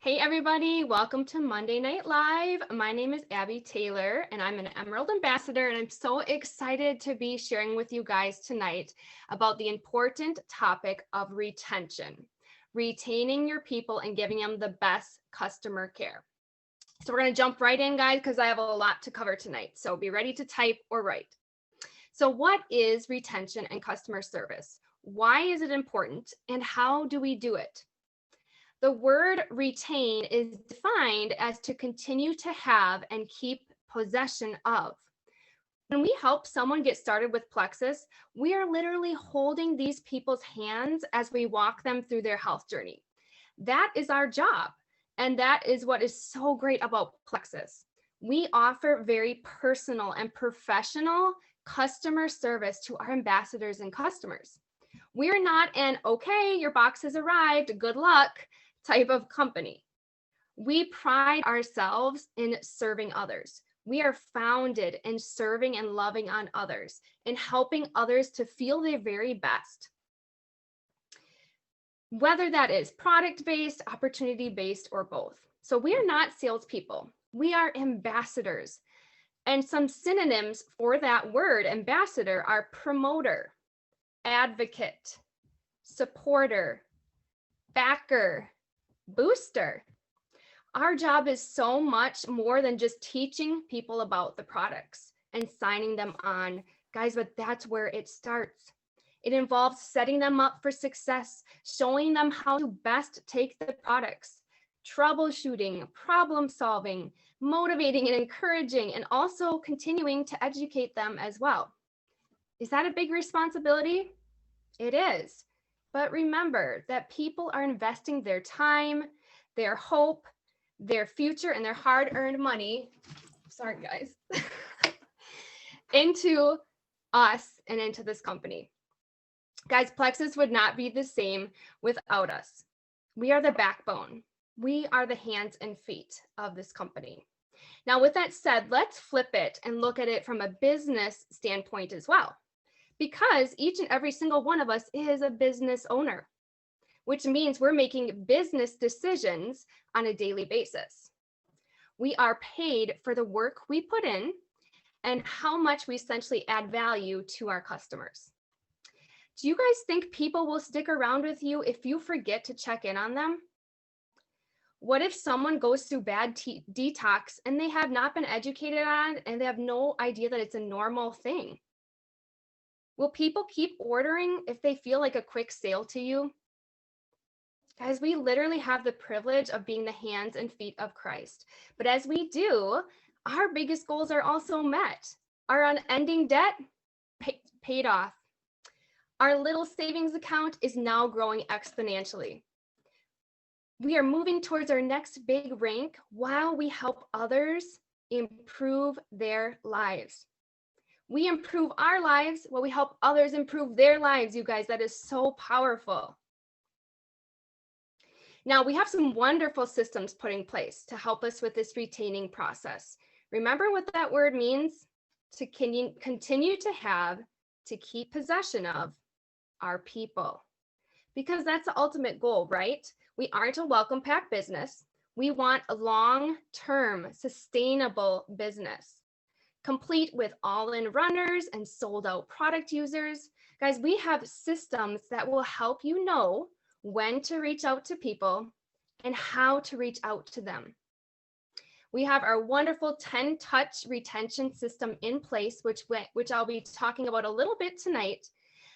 Hey everybody, welcome to Monday Night Live. My name is Abby Taylor and I'm an Emerald Ambassador, and I'm so excited to be sharing with you guys tonight about the important topic of retention, retaining your people and giving them the best customer care. So we're going to jump right in, guys, because I have a lot to cover tonight. So be ready to type or write. So what is retention and customer service? Why is it important and how do we do it? The word retain is defined as to continue to have and keep possession of. When we help someone get started with Plexus, we are literally holding these people's hands as we walk them through their health journey. That is our job. And that is what is so great about Plexus. We offer very personal and professional customer service to our ambassadors and customers. We're not an, okay, your box has arrived, good luck type of company. We pride ourselves in serving others. We are founded in serving and loving on others and helping others to feel their very best. Whether that is product-based, opportunity-based, or both. So we are not salespeople. We are ambassadors. And some synonyms for that word ambassador are promoter, advocate, supporter, backer, booster. Our job is so much more than just teaching people about the products and signing them on, guys, but that's where it starts. It involves setting them up for success, showing them how to best take the products, troubleshooting, problem solving, motivating and encouraging, and also continuing to educate them as well. Is that a big responsibility? It is. But remember that people are investing their time, their hope, their future, and their hard-earned money, sorry guys, into us and into this company. Guys, Plexus would not be the same without us. We are the backbone. We are the hands and feet of this company. Now, with that said, let's flip it and look at it from a business standpoint as well. Because each and every single one of us is a business owner, which means we're making business decisions on a daily basis. We are paid for the work we put in and how much we essentially add value to our customers. Do you guys think people will stick around with you if you forget to check in on them? What if someone goes through bad detox and they have not been educated on and they have no idea that it's a normal thing? Will people keep ordering if they feel like a quick sale to you? Guys, we literally have the privilege of being the hands and feet of Christ. But as we do, our biggest goals are also met. Our unending debt paid off. Our little savings account is now growing exponentially. We are moving towards our next big rank while we help others improve their lives. We improve our lives while we help others improve their lives, you guys. That is so powerful. Now, we have some wonderful systems put in place to help us with this retaining process. Remember what that word means? To continue to have, to keep possession of our people. Because that's the ultimate goal, right? We aren't a welcome pack business. We want a long-term, sustainable business, complete with all-in runners and sold-out product users. Guys, we have systems that will help you know when to reach out to people and how to reach out to them. We have our wonderful 10-touch retention system in place, which I'll be talking about a little bit tonight.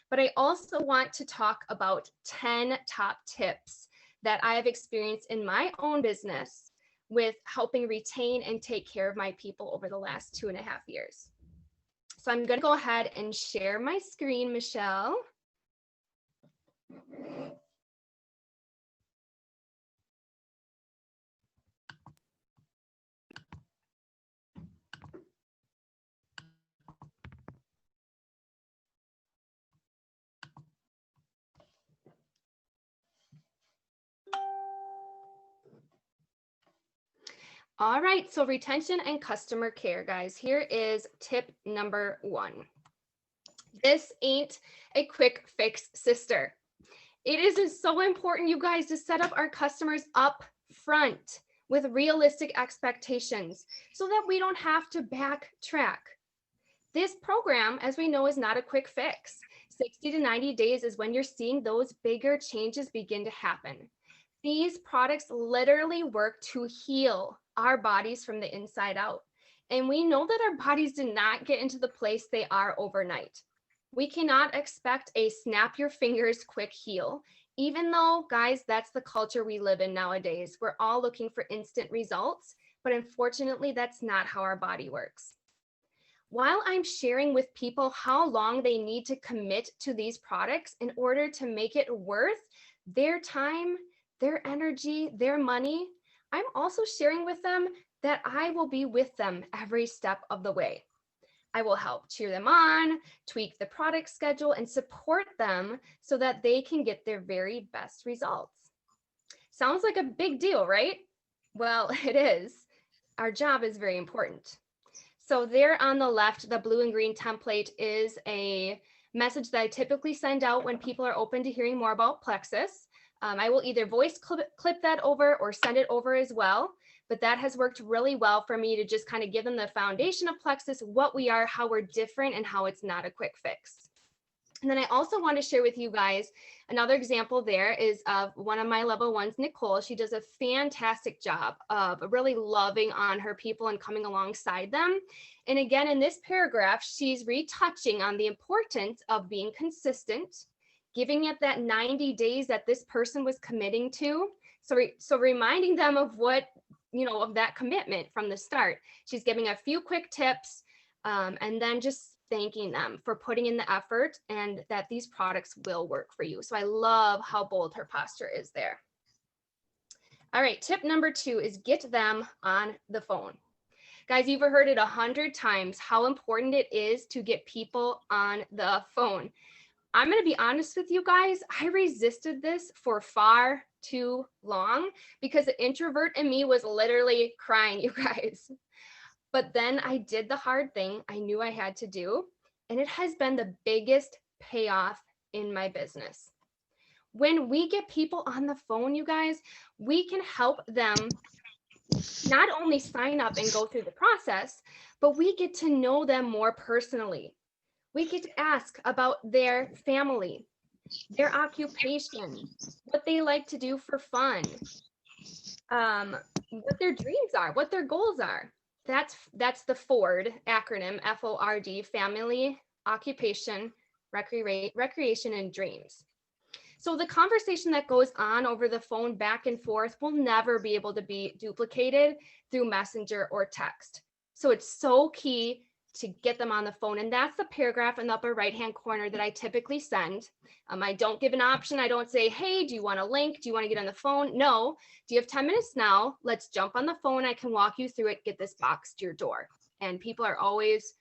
But I also want to talk about 10 top tips that I have experienced in my own business with helping retain and take care of my people over the last 2.5 years. So I'm going to go ahead and share my screen, Michelle. All right, so retention and customer care, guys. Here is tip number 1. This ain't a quick fix, sister. It is so important, you guys, to set up our customers up front with realistic expectations so that we don't have to backtrack. This program, as we know, is not a quick fix. 60 to 90 days is when you're seeing those bigger changes begin to happen. These products literally work to heal our bodies from the inside out. And we know that our bodies did not get into the place they are overnight. We cannot expect a snap your fingers quick heal, even though, guys, that's the culture we live in nowadays. We're all looking for instant results, but unfortunately, that's not how our body works. While I'm sharing with people how long they need to commit to these products in order to make it worth their time, their energy, their money, I'm also sharing with them that I will be with them every step of the way. I will help cheer them on, tweak the product schedule, and support them so that they can get their very best results. Sounds like a big deal, right? Well, it is. Our job is very important. So there on the left, the blue and green template is a message that I typically send out when people are open to hearing more about Plexus. I will either voice clip that over or send it over as well. But that has worked really well for me to just kind of give them the foundation of Plexus, what we are, how we're different, and how it's not a quick fix. And then I also want to share with you guys another example there is of one of my level ones, Nicole. She does a fantastic job of really loving on her people and coming alongside them. And again, in this paragraph, she's retouching on the importance of being consistent, giving it that 90 days that this person was committing to. So reminding them of what, of that commitment from the start. She's giving a few quick tips and then just thanking them for putting in the effort and that these products will work for you. So I love how bold her posture is there. All right, tip number 2 is get them on the phone. Guys, you've heard it 100 times how important it is to get people on the phone. I'm going to be honest with you guys. I resisted this for far too long because the introvert in me was literally crying, you guys. But then I did the hard thing I knew I had to do, and it has been the biggest payoff in my business. When we get people on the phone, you guys, we can help them not only sign up and go through the process, but we get to know them more personally. We get to ask about their family, their occupation, what they like to do for fun, what their dreams are, what their goals are. That's the FORD acronym, FORD, family, occupation, recreation, and dreams. So the conversation that goes on over the phone back and forth will never be able to be duplicated through Messenger or text. So it's so key to get them on the phone. And that's the paragraph in the upper right-hand corner that I typically send. I don't give an option. I don't say, hey, do you want a link? Do you want to get on the phone? No. Do you have 10 minutes now? Let's jump on the phone. I can walk you through it, get this box to your door. And people are always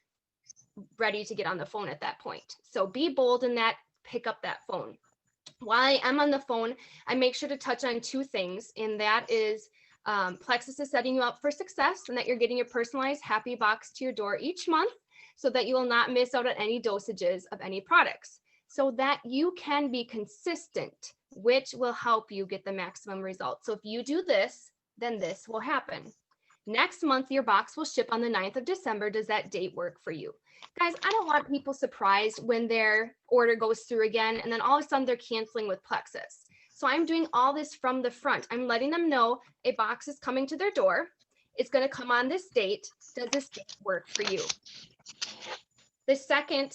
ready to get on the phone at that point. So be bold in that, pick up that phone. While I am on the phone, I make sure to touch on 2 things, and that is Plexus is setting you up for success and that you're getting your personalized happy box to your door each month so that you will not miss out on any dosages of any products, so that you can be consistent, which will help you get the maximum results. So if you do this, then this will happen. Next month, your box will ship on the 9th of December. Does that date work for you? Guys, I don't want people surprised when their order goes through again and then all of a sudden they're canceling with Plexus. So I'm doing all this from the front. I'm letting them know a box is coming to their door. It's going to come on this date. Does this date work for you? The second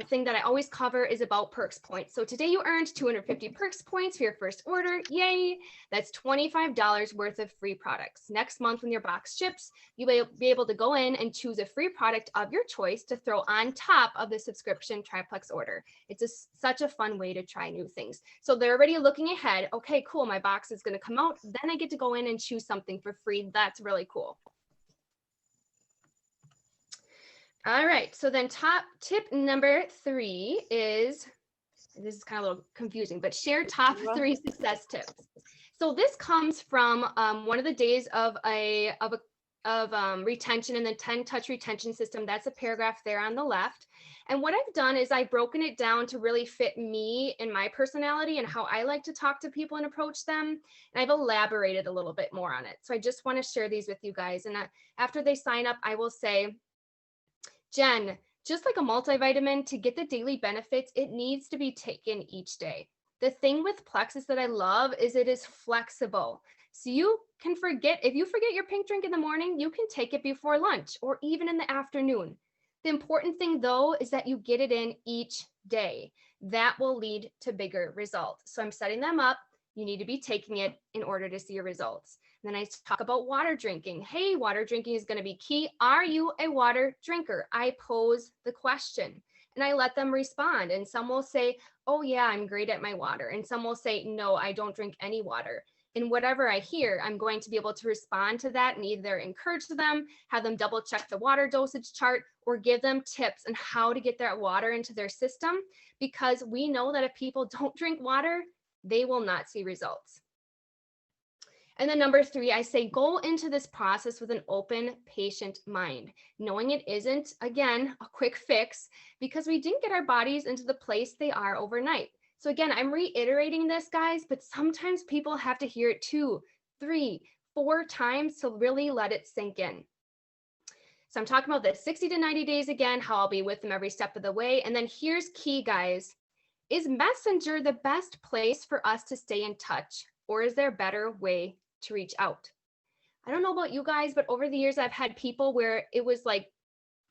thing that I always cover is about perks points. So today you earned 250 perks points for your first order. Yay! That's $25 worth of free products. Next month when your box ships, you will be able to go in and choose a free product of your choice to throw on top of the subscription triplex order. It's such a fun way to try new things. So they're already looking ahead. Okay, cool. My box is going to come out. Then I get to go in and choose something for free. That's really cool. All right, so then top tip number 3 is, this is kind of a little confusing, but share top 3 success tips. So this comes from one of the days of a retention in the 10 touch retention system. That's a paragraph there on the left. And what I've done is I've broken it down to really fit me and my personality and how I like to talk to people and approach them. And I've elaborated a little bit more on it. So I just want to share these with you guys. And after they sign up, I will say, Jen, just like a multivitamin, to get the daily benefits, it needs to be taken each day. The thing with Plexus that I love is it is flexible. So you can forget, if you forget your pink drink in the morning, you can take it before lunch or even in the afternoon. The important thing though is that you get it in each day. That will lead to bigger results. So I'm setting them up. You need to be taking it in order to see your results. And then I talk about water drinking. Hey, water drinking is going to be key. Are you a water drinker? I pose the question and I let them respond. And some will say, oh yeah, I'm great at my water. And some will say, no, I don't drink any water. And whatever I hear, I'm going to be able to respond to that and either encourage them, have them double check the water dosage chart, or give them tips on how to get that water into their system. Because we know that if people don't drink water, they will not see results. And then number 3, I say go into this process with an open, patient mind, knowing it isn't, again, a quick fix because we didn't get our bodies into the place they are overnight. So again, I'm reiterating this, guys, but sometimes people have to hear it 2, 3, 4 times to really let it sink in. So I'm talking about this 60 to 90 days again, how I'll be with them every step of the way. And then here's key, guys. Is Messenger the best place for us to stay in touch, or is there a better way to reach out? I don't know about you guys, but over the years, I've had people where it was like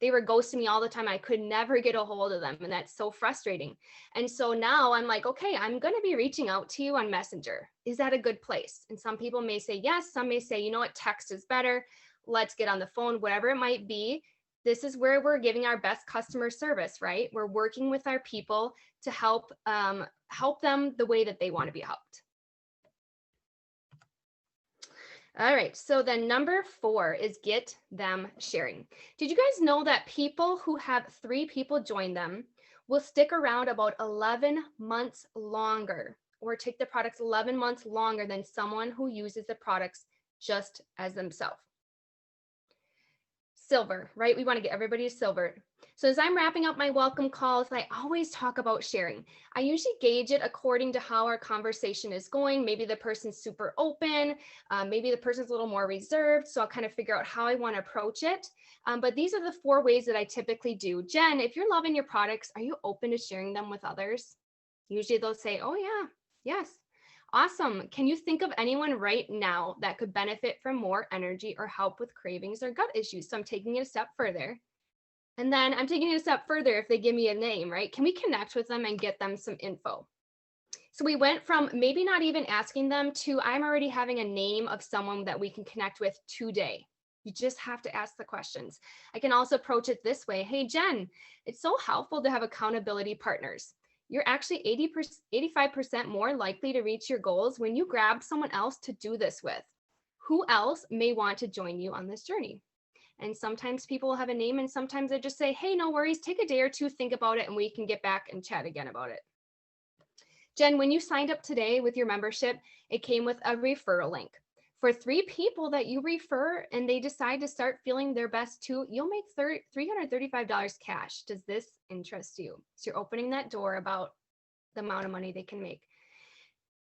they were ghosting me all the time. I could never get a hold of them. And that's so frustrating. And so now I'm like, okay, I'm going to be reaching out to you on Messenger. Is that a good place? And some people may say yes. Some may say, you know what, text is better. Let's get on the phone, whatever it might be. This is where we're giving our best customer service, right? We're working with our people to help them the way that they want to be helped. All right, so then number 4 is get them sharing. Did you guys know that people who have 3 people join them will stick around about 11 months longer, or take the products 11 months longer than someone who uses the products just as themselves? Silver, right? We want to get everybody to silver. So as I'm wrapping up my welcome calls, I always talk about sharing. I usually gauge it according to how our conversation is going. Maybe the person's super open, maybe the person's a little more reserved. So I'll kind of figure out how I want to approach it. But these are the 4 ways that I typically do. Jen, if you're loving your products, are you open to sharing them with others? Usually they'll say, oh yeah, yes. Awesome. Can you think of anyone right now that could benefit from more energy or help with cravings or gut issues? So I'm taking it a step further. And then I'm taking it a step further if they give me a name, right? Can we connect with them and get them some info? So we went from maybe not even asking them to I'm already having a name of someone that we can connect with today. You just have to ask the questions. I can also approach it this way. Hey, Jen, it's so helpful to have accountability partners. You're actually 85% more likely to reach your goals when you grab someone else to do this with. Who else may want to join you on this journey? And sometimes people will have a name and sometimes I just say, hey, no worries, take a day or 2, think about it, and we can get back and chat again about it. Jen, when you signed up today with your membership, it came with a referral link. For 3 people that you refer and they decide to start feeling their best too, you'll make $335 cash. Does this interest you? So you're opening that door about the amount of money they can make.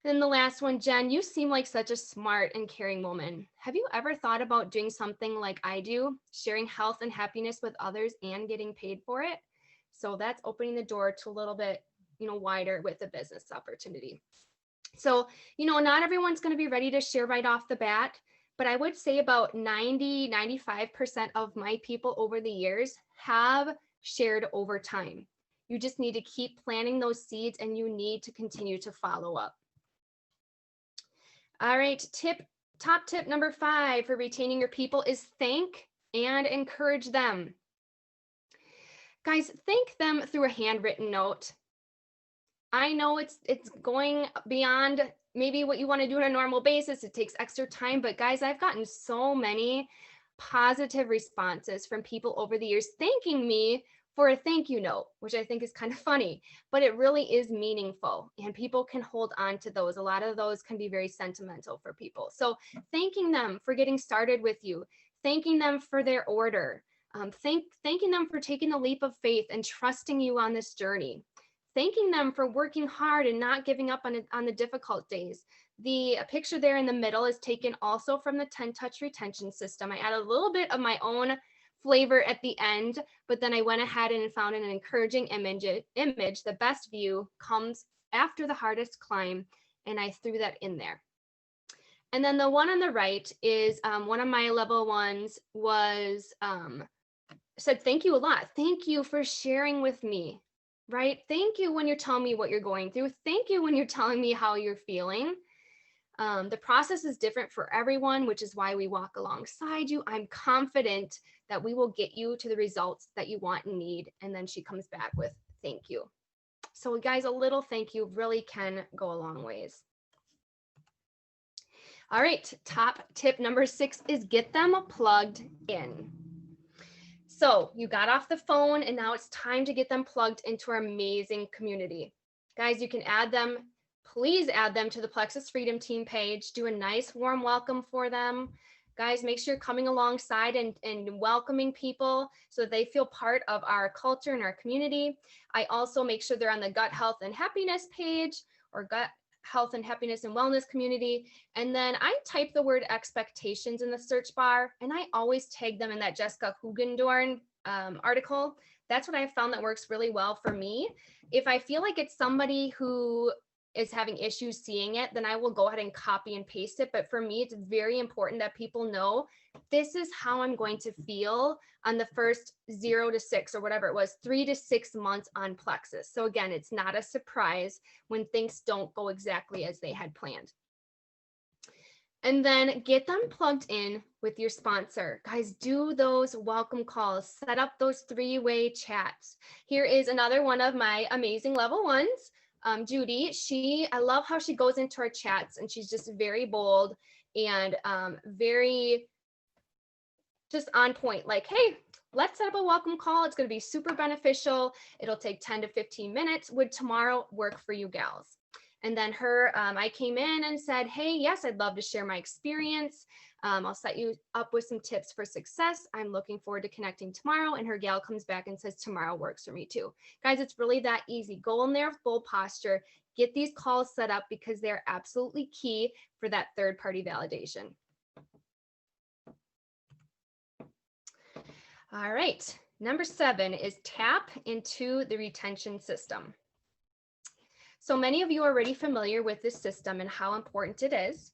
Then the last one, Jen, you seem like such a smart and caring woman. Have you ever thought about doing something like I do, sharing health and happiness with others and getting paid for it? So that's opening the door to a little bit, wider with the business opportunity. So, not everyone's going to be ready to share right off the bat, but I would say about 95% of my people over the years have shared over time. You just need to keep planting those seeds and you need to continue to follow up. All right, top tip number 5 for retaining your people is thank and encourage them. Guys, thank them through a handwritten note. I know it's going beyond maybe what you want to do on a normal basis. It takes extra time, but guys, I've gotten so many positive responses from people over the years thanking me for a thank you note, which I think is kind of funny, but it really is meaningful and people can hold on to those. A lot of those can be very sentimental for people. So thanking them for getting started with you, thanking them for their order, thanking them for taking the leap of faith and trusting you on this journey, thanking them for working hard and not giving up on the difficult days. The picture there in the middle is taken also from the 10 touch retention system. I added a little bit of my own flavor at the end, but then I went ahead and found an encouraging image. The best view comes after the hardest climb, and I threw that in there. And then the one on the right is one of my level ones was said, thank you a lot. Thank you for sharing with me, right? Thank you when you're telling me what you're going through. Thank you when you're telling me how you're feeling. The process is different for everyone, which is why we walk alongside you. I'm confident that we will get you to the results that you want and need. And then she comes back with thank you. So guys, a little thank you really can go a long ways. All right, top tip number 6 is get them plugged in. So you got off the phone and now it's time to get them plugged into our amazing community. Guys, you can add them. Please add them to the Plexus Freedom Team page. Do a nice warm welcome for them. Guys, make sure you're coming alongside and welcoming people so that they feel part of our culture and our community. I also make sure they're on the Gut Health and Happiness page or Gut Health and Happiness and Wellness community. And then I type the word expectations in the search bar, and I always tag them in that Jessica Hugendorn article. That's what I found that works really well for me. If I feel like it's somebody who is having issues seeing it, then I will go ahead and copy and paste it. But for me, it's very important that people know this is how I'm going to feel on the first 0 to 6 or whatever it was, 3 to 6 months on Plexus. So again, it's not a surprise when things don't go exactly as they had planned. And then get them plugged in with your sponsor. Guys, do those welcome calls, set up those 3-way chats. Here is another one of my amazing level ones. Judy, I love how she goes into our chats and she's just very bold and very just on point. Like, hey, let's set up a welcome call. It's going to be super beneficial. It'll take 10 to 15 minutes. Would tomorrow work for you gals? And then I came in and said, hey, yes, I'd love to share my experience. I'll set you up with some tips for success. I'm looking forward to connecting tomorrow. And her gal comes back and says, tomorrow works for me too. Guys, it's really that easy. Go in there, full posture, get these calls set up because they're absolutely key for that third-party validation. All right, number 7 is tap into the retention system. So many of you are already familiar with this system and how important it is.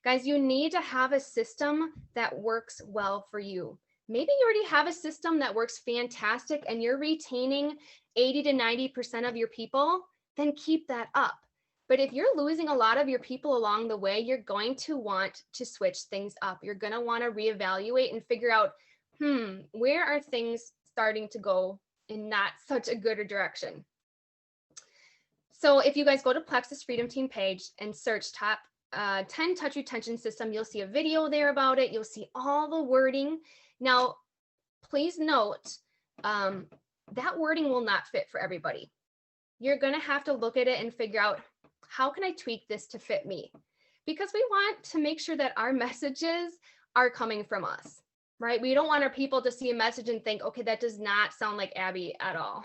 Guys, you need to have a system that works well for you. Maybe you already have a system that works fantastic and you're retaining 80 to 90% of your people, then keep that up. But if you're losing a lot of your people along the way, you're going to want to switch things up. You're going to want to reevaluate and figure out, where are things starting to go in not such a good direction? So if you guys go to Plexus Freedom Team page and search top 10 touch retention system, you'll see a video there about it. You'll see all the wording. Now, please note that wording will not fit for everybody. You're going to have to look at it and figure out, how can I tweak this to fit me? Because we want to make sure that our messages are coming from us, right? We don't want our people to see a message and think, okay, that does not sound like Abby at all.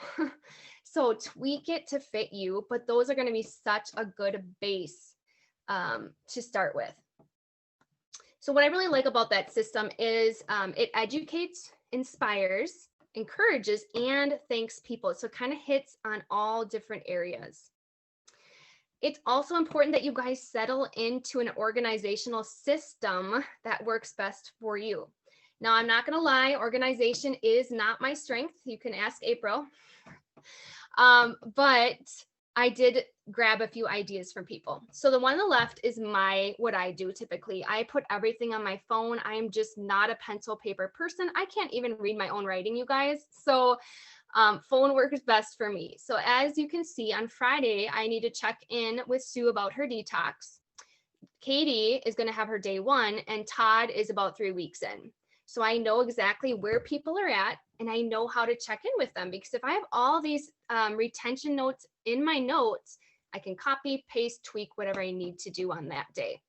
So tweak it to fit you, but those are going to be such a good base to start with. So what I really like about that system is it educates, inspires, encourages, and thanks people. So it kind of hits on all different areas. It's also important that you guys settle into an organizational system that works best for you. Now, I'm not going to lie, organization is not my strength. You can ask April. But I did grab a few ideas from people. So the one on the left is what I do typically. I put everything on my phone. I am just not a pencil paper person. I can't even read my own writing, you guys. So phone work is best for me. So as you can see, on Friday, I need to check in with Sue about her detox. Katie is going to have her day 1 and Todd is about 3 weeks in. So I know exactly where people are at and I know how to check in with them, because if I have all these retention notes in my notes, I can copy, paste, tweak whatever I need to do on that day.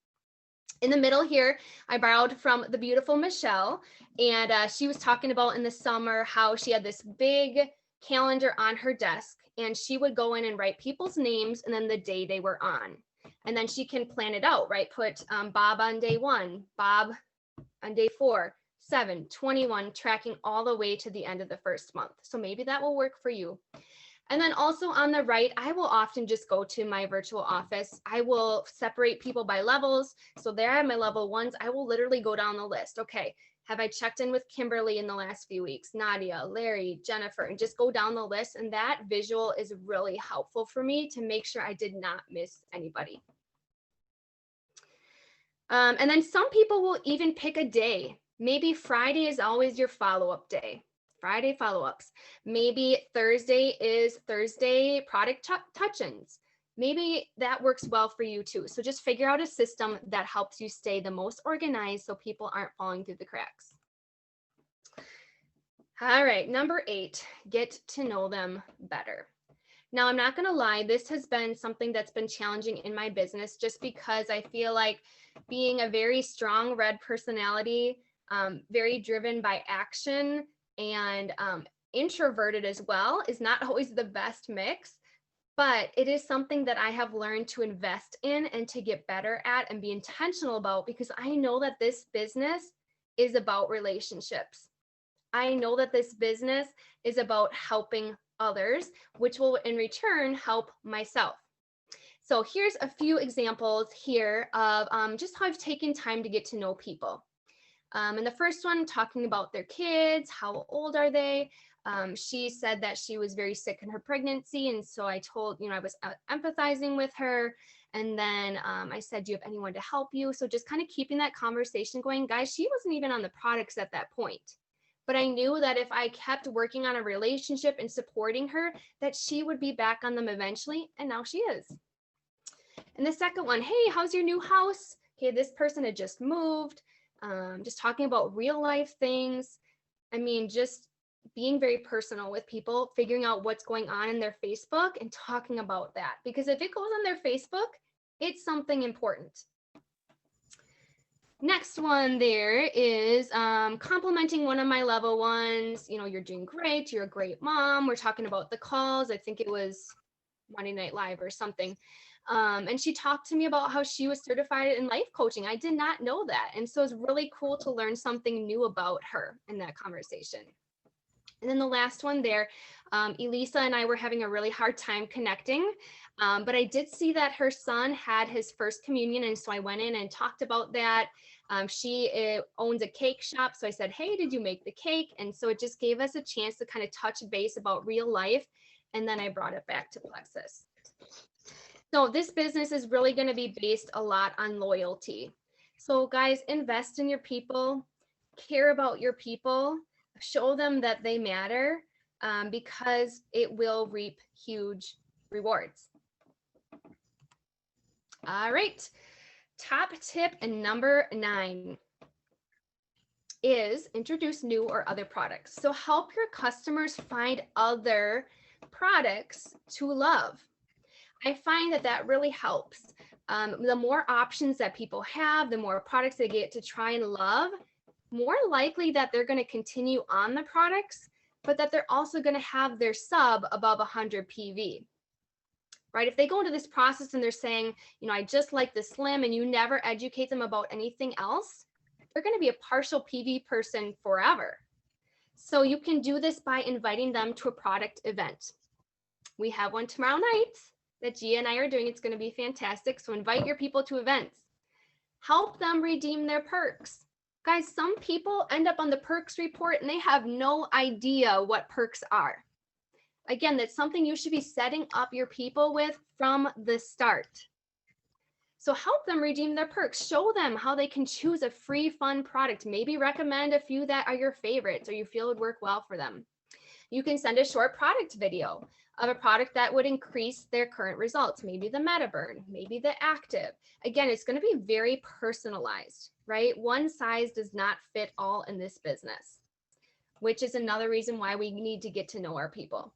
In the middle here, I borrowed from the beautiful Michelle, and she was talking about in the summer how she had this big calendar on her desk, and she would go in and write people's names and then the day they were on. And then she can plan it out, right? Put Bob on day 1, Bob on day 4, 7, 21, tracking all the way to the end of the first month. So maybe that will work for you. And then also on the right, I will often just go to my virtual office. I will separate people by levels. So there I have my level 1s. I will literally go down the list. Okay, have I checked in with Kimberly in the last few weeks? Nadia, Larry, Jennifer, and just go down the list. And that visual is really helpful for me to make sure I did not miss anybody. And then some people will even pick a day. Maybe Friday is always your follow-up day. Friday follow-ups. Maybe Thursday is Thursday product touch-ins. Maybe that works well for you too. So just figure out a system that helps you stay the most organized so people aren't falling through the cracks. All right, number 8, get to know them better. Now, I'm not going to lie, this has been something that's been challenging in my business just because I feel like being a very strong red personality, very driven by action, and introverted as well is not always the best mix, but it is something that I have learned to invest in and to get better at and be intentional about, because I know that this business is about relationships. I know that this business is about helping others, which will in return help myself. So here's a few examples here of just how I've taken time to get to know people. And the first one, talking about their kids, how old are they? She said that she was very sick in her pregnancy. And so I told, I was empathizing with her. And then I said, do you have anyone to help you? So just kind of keeping that conversation going. Guys, she wasn't even on the products at that point. But I knew that if I kept working on a relationship and supporting her, that she would be back on them eventually. And now she is. And the second one, hey, how's your new house? Okay, this person had just moved. Just talking about real life things. I mean, just being very personal with people, figuring out what's going on in their Facebook and talking about that. Because if it goes on their Facebook, it's something important. Next one there is complimenting one of my level 1s. You're doing great. You're a great mom. We're talking about the calls. I think it was Monday Night Live or something. And she talked to me about how she was certified in life coaching. I did not know that. And so it's really cool to learn something new about her in that conversation. And then the last one there, Elisa and I were having a really hard time connecting, but I did see that her son had his first communion. And so I went in and talked about that. She owns a cake shop. So I said, hey, did you make the cake? And so it just gave us a chance to kind of touch base about real life. And then I brought it back to Plexus. So this business is really going to be based a lot on loyalty. So guys, invest in your people, care about your people, show them that they matter, because it will reap huge rewards. All right, top tip and number 9 is introduce new or other products. So help your customers find other products to love. I find that really helps. The more options that people have, the more products they get to try and love, more likely that they're going to continue on the products, but that they're also going to have their sub above 100 PV. Right? If they go into this process and they're saying, I just like the slim, and you never educate them about anything else, they're going to be a partial PV person forever. So you can do this by inviting them to a product event. We have one tomorrow night that Gia and I are doing. It's going to be fantastic. So invite your people to events. Help them redeem their perks. Guys, some people end up on the perks report and they have no idea what perks are. Again, that's something you should be setting up your people with from the start. So help them redeem their perks. Show them how they can choose a free, fun product. Maybe recommend a few that are your favorites or you feel would work well for them. You can send a short product video of a product that would increase their current results. Maybe the MetaBurn, maybe the Active. Again, it's going to be very personalized, right? One size does not fit all in this business, which is another reason why we need to get to know our people.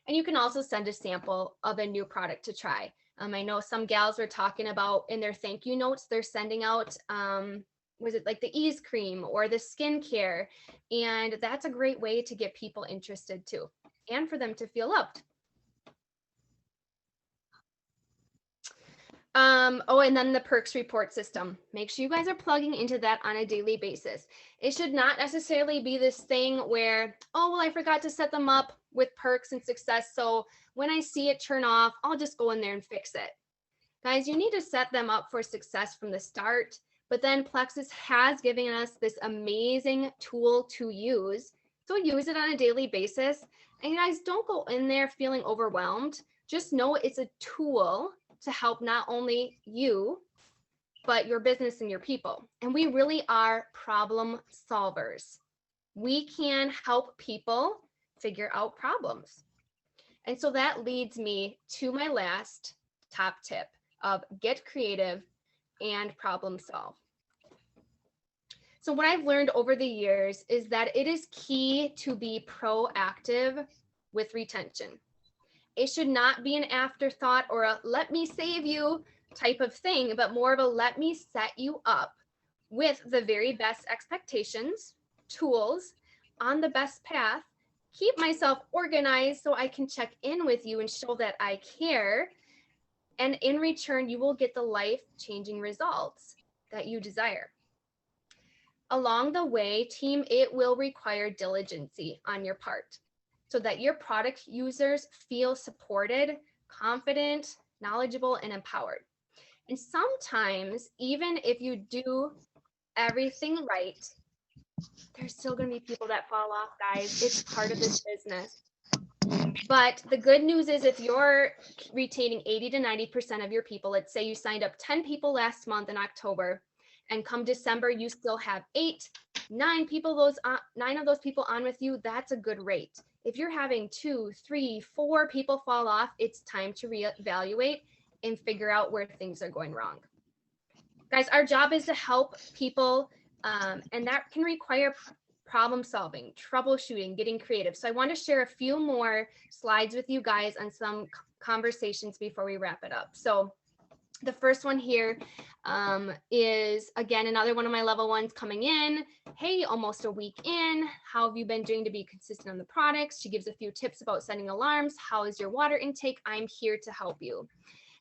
And you can also send a sample of a new product to try. I know some gals were talking about in their thank you notes, they're sending out, was it like the ease cream or the skincare? And that's a great way to get people interested too, and for them to feel loved. Oh, and then the perks report system. Make sure you guys are plugging into that on a daily basis. It should not necessarily be this thing where, oh, well, I forgot to set them up with perks and success. So when I see it turn off, I'll just go in there and fix it. Guys, you need to set them up for success from the start. But then Plexus has given us this amazing tool to use. So use it on a daily basis. And you guys, don't go in there feeling overwhelmed. Just know it's a tool to help not only you, but your business and your people. And we really are problem solvers. We can help people figure out problems. And so that leads me to my last top tip of get creative and problem solve. So what I've learned over the years is that it is key to be proactive with retention. It should not be an afterthought or a let me save you type of thing, but more of a let me set you up with the very best expectations, tools, on the best path, keep myself organized so I can check in with you and show that I care. And in return, you will get the life-changing results that you desire. Along the way, team, it will require diligence on your part so that your product users feel supported, confident, knowledgeable, and empowered. And sometimes, even if you do everything right, there's still going to be people that fall off, guys. It's part of this business. But the good news is if you're retaining 80 to 90% of your people, let's say you signed up 10 people last month in October, and come December, you still have 9 of those people on with you, that's a good rate. If you're having 2, 3, 4 people fall off, it's time to reevaluate and figure out where things are going wrong. Guys, our job is to help people, and that can require problem solving, troubleshooting, getting creative. So I want to share a few more slides with you guys on some conversations before we wrap it up. So the first one here is, again, another one of my level ones coming in. Hey, almost a week in. How have you been doing to be consistent on the products? She gives a few tips about setting alarms. How is your water intake? I'm here to help you.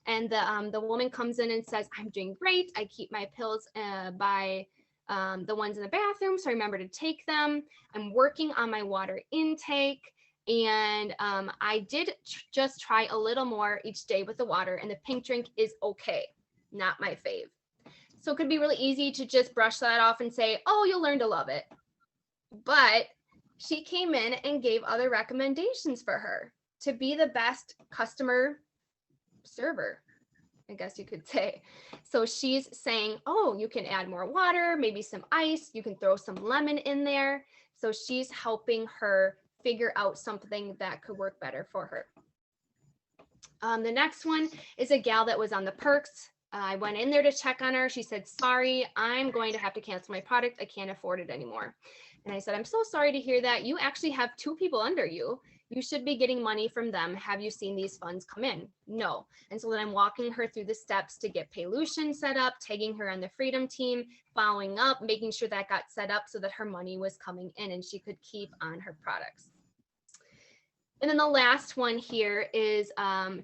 And the woman comes in and says, I'm doing great. I keep my pills by the ones in the bathroom, so I remember to take them. I'm working on my water intake. And I did just try a little more each day with the water, and the pink drink is okay, not my fave. So it could be really easy to just brush that off and say, oh, you'll learn to love it. But she came in and gave other recommendations for her to be the best customer server, I guess you could say. So she's saying, oh, you can add more water, maybe some ice, you can throw some lemon in there. So she's helping her figure out something that could work better for her. The next one is a gal that was on the perks. I went in there to check on her. She said, sorry, I'm going to have to cancel my product. I can't afford it anymore. And I said, I'm so sorry to hear that. You actually have 2 people under you. You should be getting money from them. Have you seen these funds come in? No. And so then I'm walking her through the steps to get Paylution set up, tagging her on the Freedom team, following up, making sure that got set up so that her money was coming in and she could keep on her products. And then the last one here is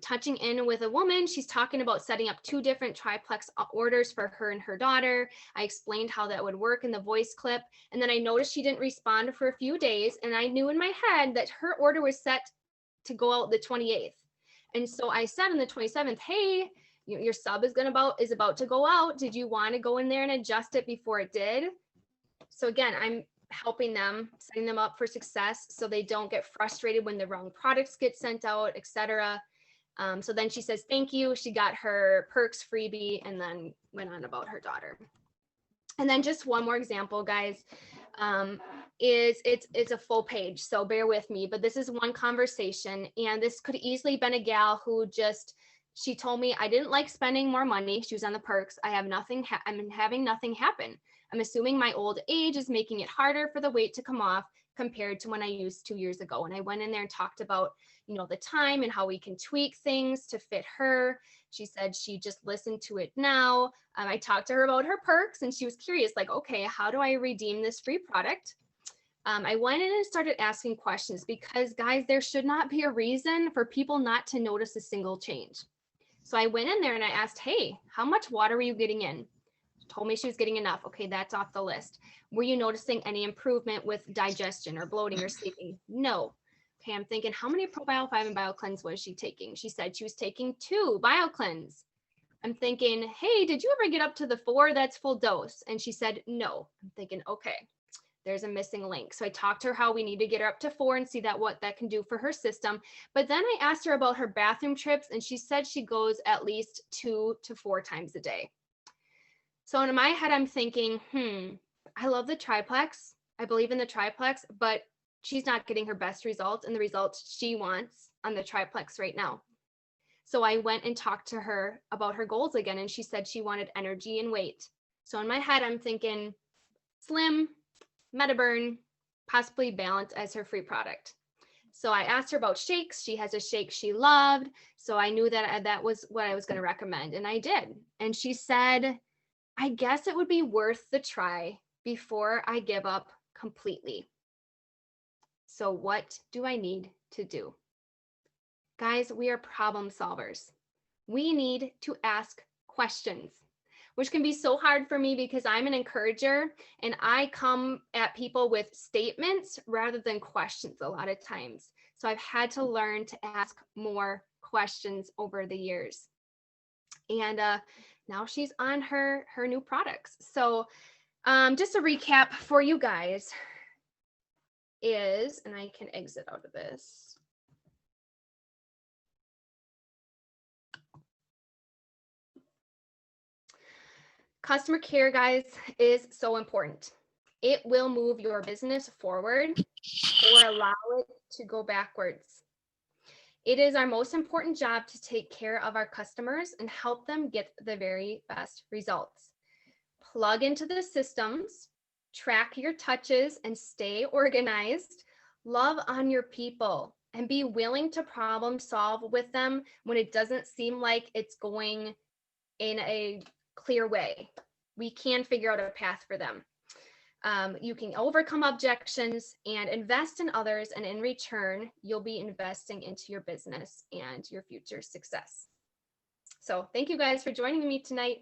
touching in with a woman. She's talking about setting up 2 different triplex orders for her and her daughter. I explained how that would work in the voice clip. And then I noticed she didn't respond for a few days. And I knew in my head that her order was set to go out the 28th. And so I said on the 27th, hey, your sub is about to go out. Did you want to go in there and adjust it before it did? So again, I'm helping them, setting them up for success so they don't get frustrated when the wrong products get sent out, etc. So then she says, thank you. She got her perks freebie and then went on about her daughter. And then just one more example, guys, is it's a full page, so bear with me, but this is one conversation, and this could easily been a gal who she told me, I didn't like spending more money. She was on the perks. I'm having nothing happen. I'm assuming my old age is making it harder for the weight to come off. compared to when I used 2 years ago. And I went in there and talked about, the time and how we can tweak things to fit her. She said she just listened to it now. I talked to her about her perks and she was curious, like, okay, how do I redeem this free product? I went in and started asking questions because, guys, there should not be a reason for people not to notice a single change. So I went in there and I asked, hey, how much water were you getting in? She told me she was getting enough. Okay, that's off the list. Were you noticing any improvement with digestion or bloating or sleeping? No. Okay, I'm thinking, how many Probio 5 and BioCleanse was she taking? She said she was taking 2 BioCleanse. I'm thinking, hey, did you ever get up to the 4? That's full dose. And she said, no. I'm thinking, okay, there's a missing link. So I talked to her how we need to get her up to 4 and see what that can do for her system. But then I asked her about her bathroom trips and she said she goes at least 2 to 4 times a day. So in my head, I'm thinking, I love the triplex. I believe in the triplex, but she's not getting her best results and the results she wants on the triplex right now. So I went and talked to her about her goals again, and she said she wanted energy and weight. So in my head, I'm thinking slim, Metaburn, possibly Balance as her free product. So I asked her about shakes. She has a shake she loved. So I knew that was what I was going to recommend. And I did. And she said, I guess it would be worth the try before I give up completely. So what do I need to do? Guys, we are problem solvers. We need to ask questions, which can be so hard for me because I'm an encourager and I come at people with statements rather than questions a lot of times. So I've had to learn to ask more questions over the years. And now she's on her new products. So just a recap for you guys is, and I can exit out of this. Customer care, guys, is so important. It will move your business forward or allow it to go backwards. It is our most important job to take care of our customers and help them get the very best results. Plug into the systems, track your touches, and stay organized. Love on your people and be willing to problem solve with them when it doesn't seem like it's going in a clear way. We can figure out a path for them. You can overcome objections and invest in others, and in return, you'll be investing into your business and your future success. So thank you guys for joining me tonight.